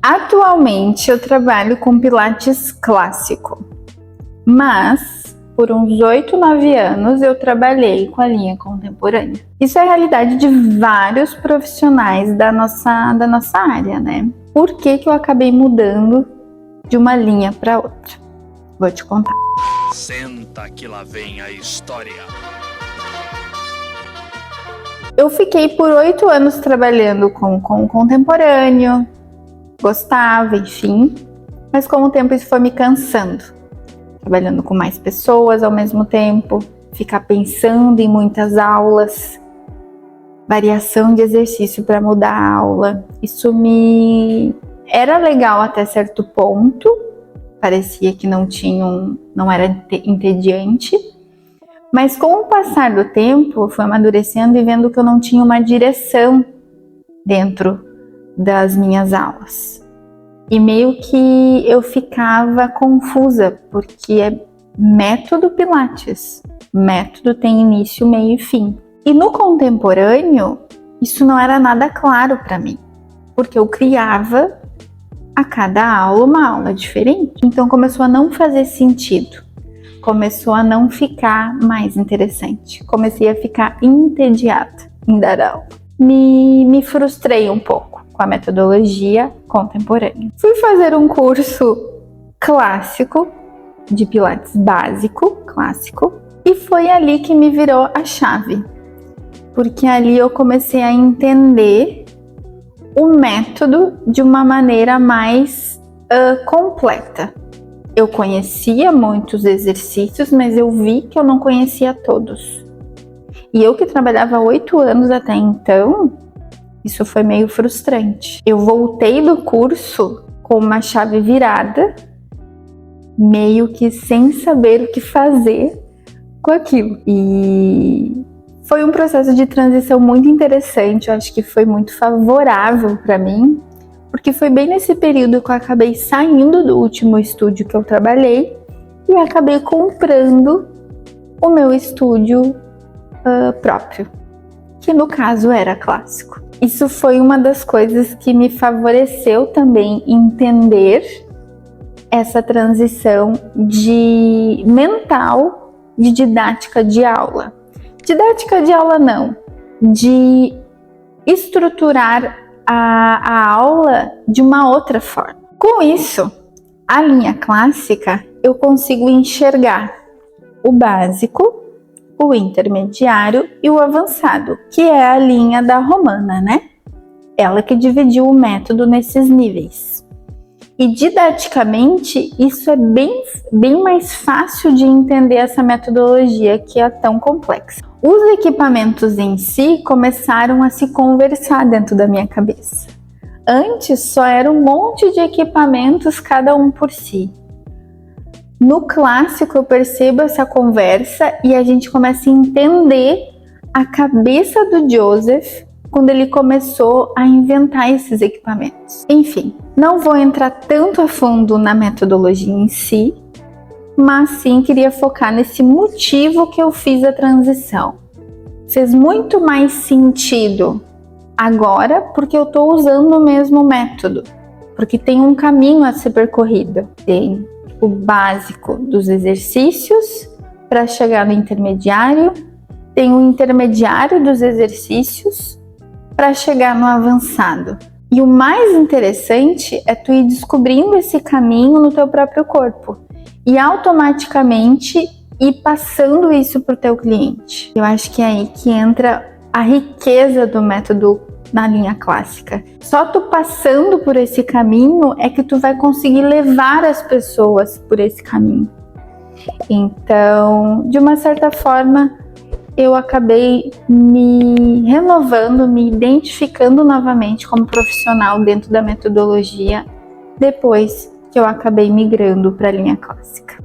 Atualmente eu trabalho com Pilates clássico, mas por uns 8, 9 anos eu trabalhei com a linha contemporânea. Isso é a realidade de vários profissionais da nossa área, né? Por que eu acabei mudando de uma linha para outra? Vou te contar. Senta que lá vem a história. Eu fiquei por 8 anos trabalhando com contemporâneo, gostava, enfim, mas com o tempo isso foi me cansando. Trabalhando com mais pessoas ao mesmo tempo, ficar pensando em muitas aulas, variação de exercício para mudar a aula. Isso era legal até certo ponto, parecia que não era entediante, mas com o passar do tempo, eu fui amadurecendo e vendo que eu não tinha uma direção dentro das minhas aulas. E meio que eu ficava confusa, porque é método Pilates. Método tem início, meio e fim. E no contemporâneo, isso não era nada claro para mim, porque eu criava a cada aula uma aula diferente. Então começou a não fazer sentido. Começou a não ficar mais interessante. Comecei a ficar entediada em dar aula. Me frustrei um pouco com a metodologia contemporânea. Fui fazer um curso clássico, de Pilates básico, clássico, e foi ali que me virou a chave. Porque ali eu comecei a entender o método de uma maneira mais completa. Eu conhecia muitos exercícios, mas eu vi que eu não conhecia todos. E eu que trabalhava 8 anos até então, isso foi meio frustrante. Eu voltei do curso com uma chave virada, meio que sem saber o que fazer com aquilo. E foi um processo de transição muito interessante, eu acho que foi muito favorável para mim, porque foi bem nesse período que eu acabei saindo do último estúdio que eu trabalhei e acabei comprando o meu estúdio próprio, que no caso era clássico. Isso foi uma das coisas que me favoreceu também entender essa transição mental de didática de aula. Didática de aula não, de estruturar a aula de uma outra forma. Com isso, a linha clássica eu consigo enxergar o básico, o intermediário e o avançado, que é a linha da Romana, né? Ela que dividiu o método nesses níveis. E didaticamente, isso é bem mais fácil de entender essa metodologia que é tão complexa. Os equipamentos em si começaram a se conversar dentro da minha cabeça. Antes só era um monte de equipamentos, cada um por si. No clássico eu percebo essa conversa e a gente começa a entender a cabeça do Joseph quando ele começou a inventar esses equipamentos. Enfim, não vou entrar tanto a fundo na metodologia em si, mas sim queria focar nesse motivo que eu fiz a transição. Fez muito mais sentido agora porque eu estou usando o mesmo método, porque tem um caminho a ser percorrido. Tem o básico dos exercícios para chegar no intermediário, tem o intermediário dos exercícios para chegar no avançado. E o mais interessante é tu ir descobrindo esse caminho no teu próprio corpo e automaticamente ir passando isso para o teu cliente. Eu acho que é aí que entra a riqueza do método na linha clássica. Só tu passando por esse caminho é que tu vai conseguir levar as pessoas por esse caminho. Então, de uma certa forma, eu acabei me renovando, me identificando novamente como profissional dentro da metodologia depois que eu acabei migrando para a linha clássica.